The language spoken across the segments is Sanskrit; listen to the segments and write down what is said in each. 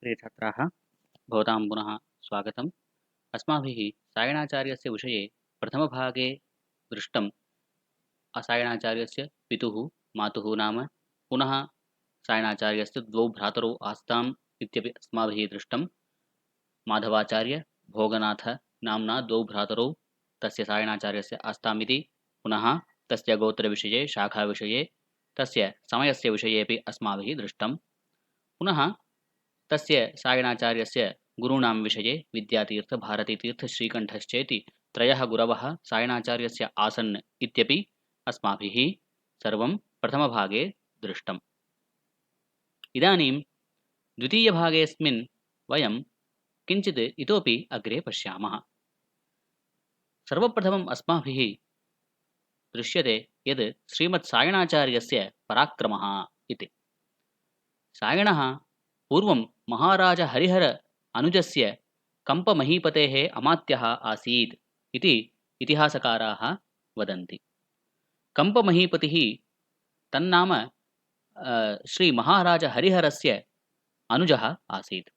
प्रियछात्राः, भवतां पुनः स्वागतम्। अस्माभिः सायणाचार्यस्य विषये प्रथमभागे दृष्टम्। सायणाचार्यस्य पितुः मातुः नाम, पुनः सायणाचार्यस्य द्वौ भ्रातरौ आस्ताम् इत्यपि अस्माभिः दृष्टम्। माधवाचार्य भोगनाथ नाम्ना द्वौ भ्रातरौ तस्य सायणाचार्यस्य आस्तामिति, पुनः तस्य गोत्रविषये शाखाविषये तस्य समयस्य विषयेपि अस्माभिः दृष्टम्। पुनः तस्य सायणाचार्यस्य गुरूणां विषये विद्यातीर्थ भारतीतीर्थ श्रीकण्ठश्चेति त्रयः गुरवः सायणाचार्यस्य आसन् इत्यपि अस्माभिः सर्वं प्रथमभागे दृष्टम्। इदानीं द्वितीयभागेऽस्मिन् वयं किञ्चित् इतोपि अग्रे पश्यामः। सर्वप्रथमम् अस्माभिः दृश्यते यद् श्रीमत्सायणाचार्यस्य पराक्रमः इति। सायणः पूर्वं महाराज हरिहर अनुजस्य कम्पमहीपतेः अमात्यः आसीत् इति इतिहासकाराः वदन्ति। कम्पमहीपतिः तन्नाम श्री महाराज हरिहरस्य अनुजः आसीत्।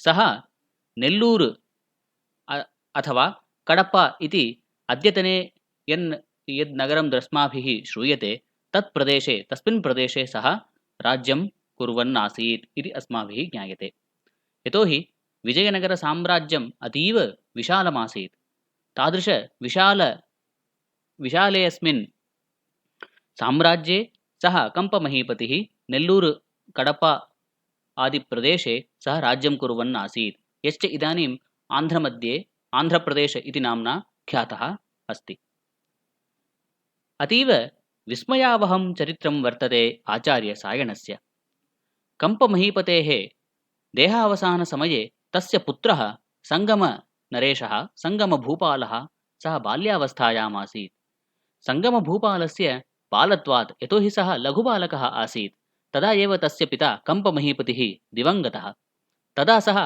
सः नेल्लूरु अथवा कडप्प इति अद्यतने यद् नगरं अस्माभिः श्रूयते तस्मिन् प्रदेशे सः राज्यं कुर्वन् आसीत् इति अस्माभिः ज्ञायते। यतोहि विजयनगरसाम्राज्यम् अतीव विशालमासीत्। तादृश विशाले अस्मिन् साम्राज्ये सः कम्पमहीपतिः नेल्लूरु कडप्प आदिप्रदेशे सः राज्यं कुर्वन् आसीत्, यश्च इदानीम् आन्ध्रप्रदेश इति नाम्ना ख्यातः अस्ति। अतीव विस्मयावहं चरित्रं वर्तते आचार्यसायणस्य। कम्पमहीपतेः देहावसानसमये तस्य पुत्रः सङ्गमनरेशः सङ्गमभूपालः सः बाल्यावस्थायाम् आसीत्। सङ्गमभूपालस्य बालत्वात्, यतोहि सः लघुबालकः आसीत्, तदा एव तस्य पिता कम्पमहीपतिः दिवङ्गतः। तदा सः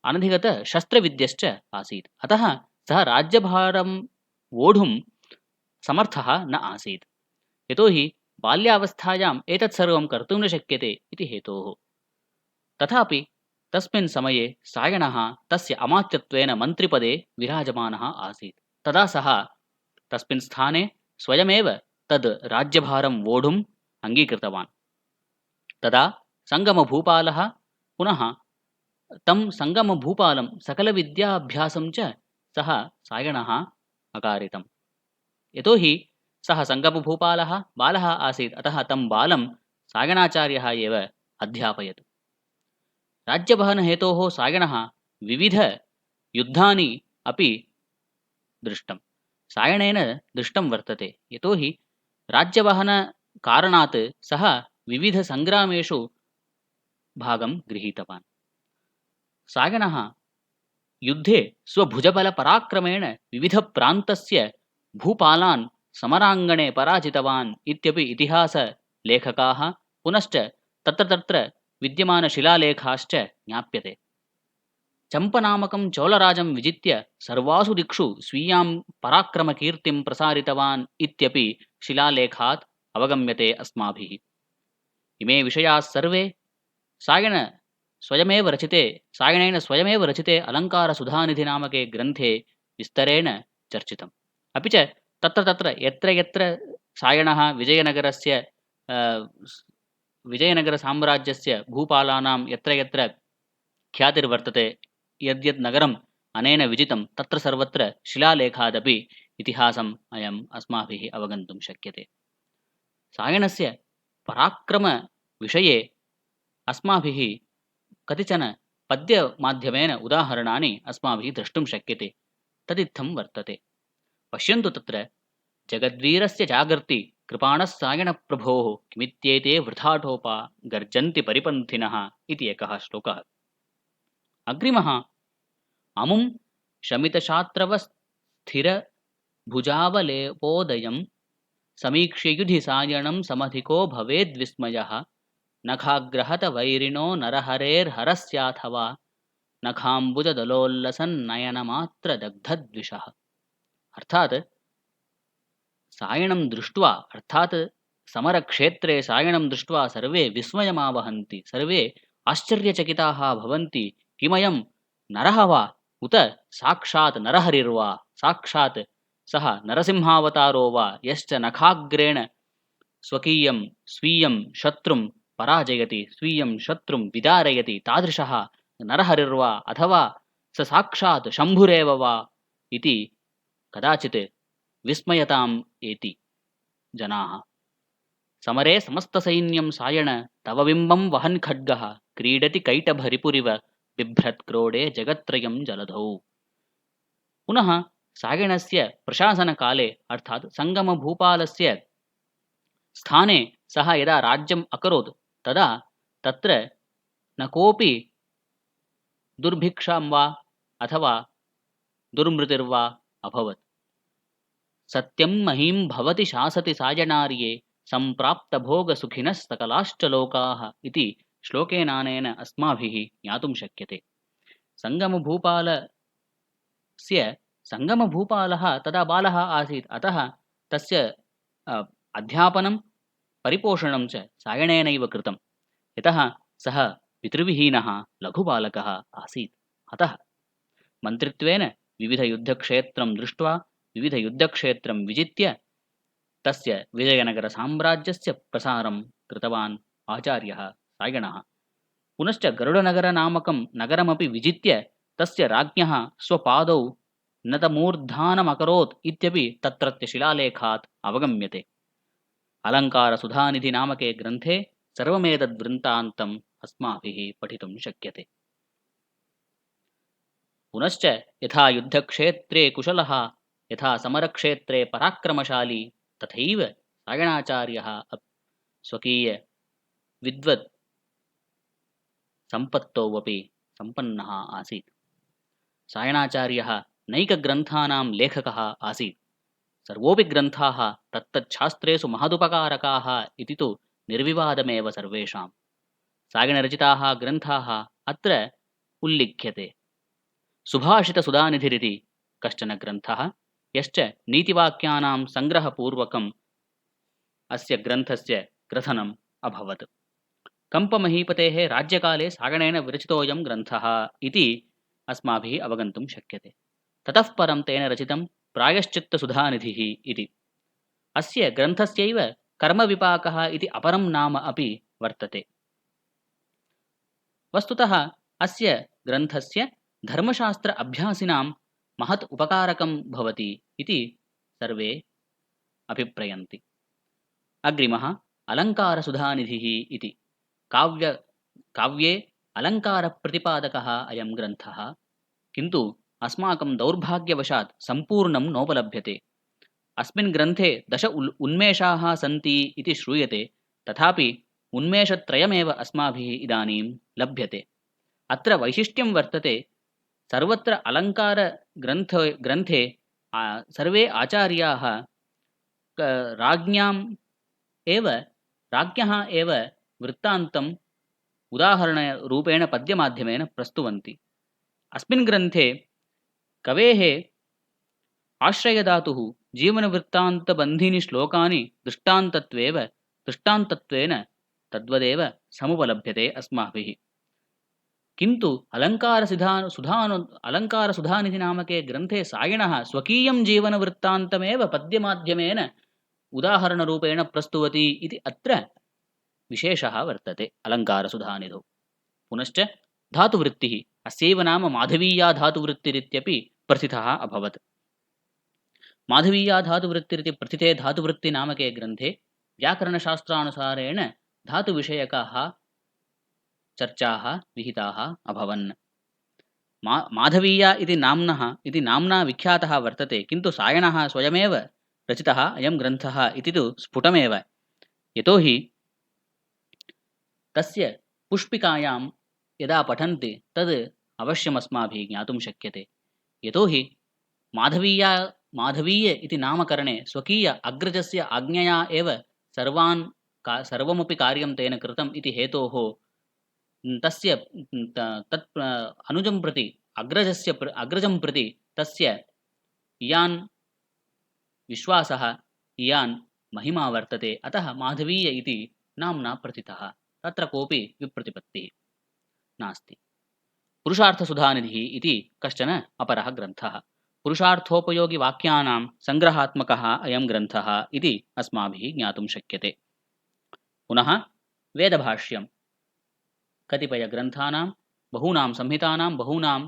अनधिगतशस्त्रविद्यश्च आसीत्। अतः सः राज्यभारं वोढुं समर्थः न आसीत्, यतोहि बाल्यावस्थायाम् एतत् सर्वं कर्तुं न शक्यते इति हेतोः। तथापि तस्मिन् समये सायणः तस्य अमात्यत्वेन मन्त्रिपदे विराजमानः आसीत्। तदा सः तस्मिन् स्थाने स्वयमेव तद् राज्यभारं वोढुम् अङ्गीकृतवान्। तदा सङ्गमभूपालः पुनः तं सङ्गमभूपालं सकलविद्याभ्यासं च सः सायणः अकारितम्। यतोहि सः सङ्गमभूपालः बालः आसीत्, अतः तं बालं सायणाचार्यः एव अध्यापयत्। राज्यवहनहेतोः सायणः विविधयुद्धानि अपि सायणेन दृष्टं वर्तते। यतोहि राज्यवहनकारणात् सः विविधसङ्ग्रामेषु भागं गृहीतवान्। सायणः युद्धे स्वभुजबलपराक्रमेण विविधप्रान्तस्य भूपालान् समराङ्गणे पराजितवान् इत्यपि इतिहासलेखकाः पुनश्च तत्र विद्यमानशिलालेखाश्च ज्ञाप्यते। चम्पनामकं चोलराजं विजित्य सर्वासु दिक्षु स्वीयां पराक्रमकीर्तिं प्रसारितवान् इत्यपि शिलालेखात् अवगम्यते अस्माभिः। इमे विषयाः सर्वे सायणेन स्वयमेव रचिते अलङ्कारसुधानिधिनामके ग्रन्थे विस्तरेण चर्चितम्। अपि च तत्र यत्र यत्र सायणः विजयनगरसाम्राज्यस्य भूपालानां यत्र यत्र ख्यातिर्वर्तते, यद्यद् नगरम् अनेन विजितं, तत्र सर्वत्र शिलालेखादपि इतिहासम् अयम् अस्माभिः अवगन्तुं शक्यते। सायणस्य पराक्रमविषये अस्माभिः कतिचन पद्यमाध्यमेन उदाहरणानि अस्माभिः द्रष्टुं शक्यते। तदित्थं वर्तते। पश्यन्तु, तत्र जगद्वीरस्य जागर्ति कृपाणः सायणप्रभोः किमित्येते वृथाटोपा गर्जन्ति परिपन्थिनः इति एकः श्लोकः। अग्रिमः अमुं शमितशात्रवस्थिरभुजावलेपोदयं समीक्ष्य युधि सायणं समधिको भवेद्विस्मयः नखाग्रहतवैरिणो नरहरेर्हरस्याथवा नखाम्बुजदलोल्लसन्नयनमात्रदग्धद्विषः। अर्थात् सायणं दृष्ट्वा, अर्थात् समरक्षेत्रे सायणं दृष्ट्वा सर्वे विस्मयमावहन्ति, सर्वे आश्चर्यचकिताः भवन्ति। किमयं नरः वा उत साक्षात् नरहरिर्वा, साक्षात् सः नरसिंहावतारो वा, यश्च नखाग्रेण स्वकीयं स्वीयं शत्रुं पराजयति, स्वीयं शत्रुं विदारयति, तादृशः नरहरिर्वा अथवा स साक्षात् शम्भुरेव वा इति कदाचित् विस्मयताम् एति जनाः। समरे समस्तसैन्यं सायण तव बिम्बं वहन् खड्गः, क्रीडति कैटभरिपुरिव बिभ्रत्क्रोडे जगत्त्रयं जलधौ। पुनः सायणस्य प्रशासनकाले अर्थात् सङ्गमभूपालस्य स्थाने सः यदा राज्यम् अकरोत् तदा तत्र न कोऽपि दुर्भिक्षां वा अथवा दुर्मृतिर्वा अभवत्। सत्यं महीं भवति शासति सायणार्ये, सम्प्राप्तभोगसुखिनः सकलाश्च लोकाः इति श्लोकेनानेन अस्माभिः ज्ञातुं शक्यते। सङ्गमभूपालः तदा बालः आसीत्, अतः तस्य अध्यापनं परिपोषणं च सायणेनैव कृतं। यतः सः पितृविहीनः लघुबालकः आसीत्। अतः मन्त्रित्वेन विविधयुद्धक्षेत्रं दृष्ट्वा विविधयुद्धक्षेत्रं विजित्य तस्य विजयनगरसाम्राज्यस्य प्रसारं कृतवान् आचार्यः सायणः। पुनश्च गरुडनगरनामकं नगरमपि विजित्य तस्य राज्ञः स्वपादौ नतमूर्धानमकरोत् इत्यपि तत्रत्य शिलालेखात् अवगम्यते। अलङ्कारसुधानिधिनामके ग्रन्थे सर्वमेतद्वृत्तान्तम् अस्माभिः पठितुं शक्यते। पुनश्च यथा युद्धक्षेत्रे कुशलः, यथा समरक्षेत्रे पराक्रमशाली, तथैव सायणाचार्यः स्वकीयविद्वत् सम्पत्तौ अपि सम्पन्नः आसीत्। सायणाचार्यः नैकग्रन्थानां लेखकः आसीत्। सर्वोऽपि ग्रन्थाः तत्तच्छास्त्रेषु महदुपकारकाः इति तु निर्विवादमेव सर्वेषां। सायणरचिताः ग्रन्थाः अत्र उल्लिख्यते। सुभाषितसुधानिधिरिति कश्चन ग्रन्थः, यश्च नीतिवाक्यानां सङ्ग्रहपूर्वकम् अस्य ग्रन्थस्य ग्रथनम् अभवत्। कम्पमहीपतेः राज्यकाले सायणेन विरचितोऽयं ग्रन्थः इति अस्माभिः अवगन्तुं शक्यते। ततः परं तेन रचितं प्रायश्चित्तसुधानिधिः इति। अस्य ग्रन्थस्यैव कर्मविपाकः इति अपरं नाम अपि वर्तते। वस्तुतः अस्य ग्रन्थस्य धर्मशास्त्र अभ्यासिनां महत् उपकारकं भवति इति सर्वे अभिप्रयन्ति। अग्रिमः अलङ्कारसुधानिधिः इति। काव्ये अलङ्कारप्रतिपादकः अयं ग्रन्थः, किन्तु अस्माकं दौर्भाग्यवशात् सम्पूर्णं नोपलभ्यते। अस्मिन् ग्रन्थे 10 उन्मेषाः सन्ति इति श्रूयते, तथापि उन्मेषत्रयमेव अस्माभिः इदानीं लभ्यते। अत्र वैशिष्ट्यं वर्तते, सर्वत्र अलङ्कारग्रन्थे सर्वे आचार्याः राज्ञः एव वृत्तान्तम् उदाहरणरूपेण पद्यमाध्यमेन प्रस्तुवन्ति। अस्मिन् ग्रन्थे कवेः आश्रयदातुः जीवनवृत्तान्तबन्धीनि श्लोकानि दृष्टान्तत्वेन तद्वदेव समुपलभ्यते अस्माभिः। किन्तु अलङ्कारसुधानिधिनामके ग्रन्थे सायणः स्वकीयं जीवनवृत्तान्तमेव पद्यमाध्यमेन उदाहरणरूपेण प्रस्तुवति इति अत्र विशेषः वर्तते अलङ्कारसुधानिधौ। पुनश्च धातुवृत्तिः, अस्यैव नाम माधवीया धातुवृत्तिरित्यपि प्रथितः अभवत्। माधवीया धातुवृत्तिरिति प्रथिते धातुवृत्तिनामके ग्रन्थे व्याकरणशास्त्रानुसारेण धातुविषयकाः चर्चाः विहिताः अभवन्। माधवीया इति नाम्ना विख्यातः वर्तते, किन्तु सायणः स्वयमेव रचितः अयं ग्रन्थः इति तु स्फुटमेव। यतोहि तस्य पुष्पिकायां यदा पठन्ति तद् अवश्यमस्माभिः ज्ञातुं शक्यते। यतोहि माधवीय इति नामकरणे स्वकीय अग्रजस्य आज्ञया एव सर्वमपि कार्यं तेन कृतम् इति हेतोः तस्य तत् अनुजं प्रति अग्रजं प्रति तस्य इयान् विश्वासः, इयान् महिमा वर्तते, अतः माधवीय इति नाम्ना प्रथितः। तत्र कोऽपि विप्रतिपत्तिः नास्ति। पुरुषार्थसुधानिधिः इति कश्चन अपरः ग्रन्थः। पुरुषार्थोपयोगिवाक्यानां सङ्ग्रहात्मकः अयं ग्रन्थः इति अस्माभिः ज्ञातुं शक्यते। पुनः वेदभाष्यं कतिपयग्रन्थानां बहूनां संहितानां बहूनां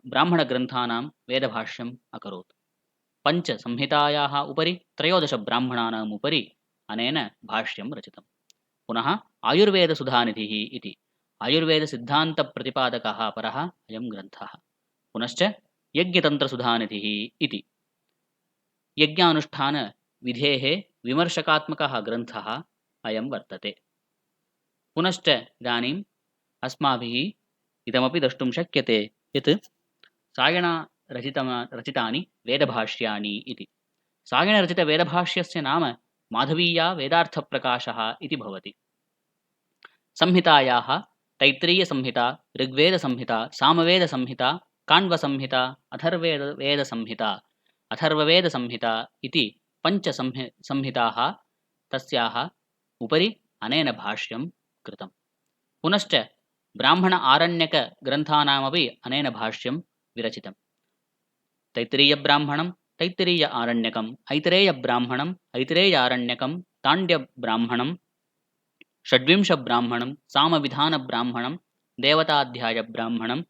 ब्राह्मणग्रन्थानां वेदभाष्यम् अकरोत्। पञ्चसंहितायाः उपरि 13 ब्राह्मणानाम् उपरि अनेन भाष्यं रचितं। पुनः आयुर्वेदसुधानिधिः इति आयुर्वेदसिद्धान्तप्रतिपादकः परः अयं ग्रन्थः। पुनश्च यज्ञतन्त्रसुधानिधिः इति यज्ञानुष्ठानविधेः विमर्शकात्मकः ग्रन्थः अयं वर्तते। पुनश्च इदानीम् अस्माभिः इदमपि द्रष्टुं शक्यते यत् रचितानि वेदभाष्याणि इति। सायणरचितवेदभाष्यस्य नाम माधवीया वेदार्थप्रकाशः इति भवति। संहितायाः तैत्तिरीयसंहिता, ऋग्वेदसंहिता, सामवेदसंहिता, काण्वसंहिता, अथर्ववेदसंहिता, अथर्ववेदसंहिता इति संहिताः तस्याः उपरि अनेन भाष्यं कृतं। पुनश्च ब्राह्मण आरण्यकग्रन्थानामपि अनेन भाष्यं विरचितं। तैत्तिरीयब्राह्मणं, तैत्तिरीय आरण्यकम्, ऐतरेयब्राह्मणम्, ऐतरेयारण्यकं, ताण्ड्यब्राह्मणं, षड्विंशब्राह्मणं, सामविधानब्राह्मणं, देवताध्यायब्राह्मणम्,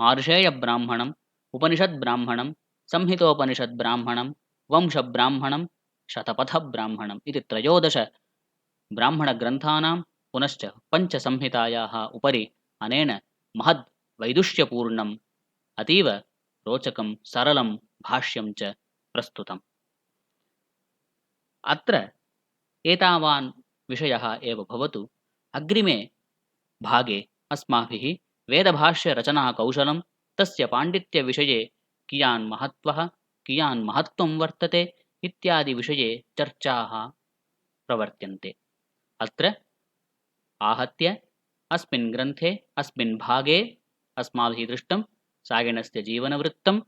आर्षेयब्राह्मणम्, उपनिषद्ब्राह्मणं, संहितोपनिषद्ब्राह्मणं, वंशब्राह्मणं, शतपथब्राह्मणम् इति 13 ब्राह्मणग्रन्थानां पुनश्च पञ्चसंहितायाः उपरि अनेन महद् वैदुष्यपूर्णम् अतीव रोचकं सरलं भाष्यं च प्रस्तुतम्। अत्र एतावान् विषयः एव भवतु। अग्रिमे भागे अस्माभिः वेदभाष्यरचनाकौशलं, तस्य पाण्डित्यविषये कियान् महत्त्वं वर्तते इत्यादिविषये चर्चाः प्रवर्त्यन्ते। अत्र आहत्य अस्मिन् ग्रन्थे अस्मिन् भागे अस्माभिः दृष्टं सायणस्य जीवनवृत्तं,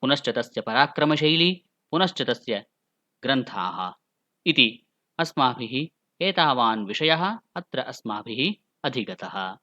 पुनश्च तस्य पराक्रमशैली, पुनश्च तस्य ग्रन्थाः इति अस्माभिः एतावान् विषयः अत्र अस्माभिः अधिगतः।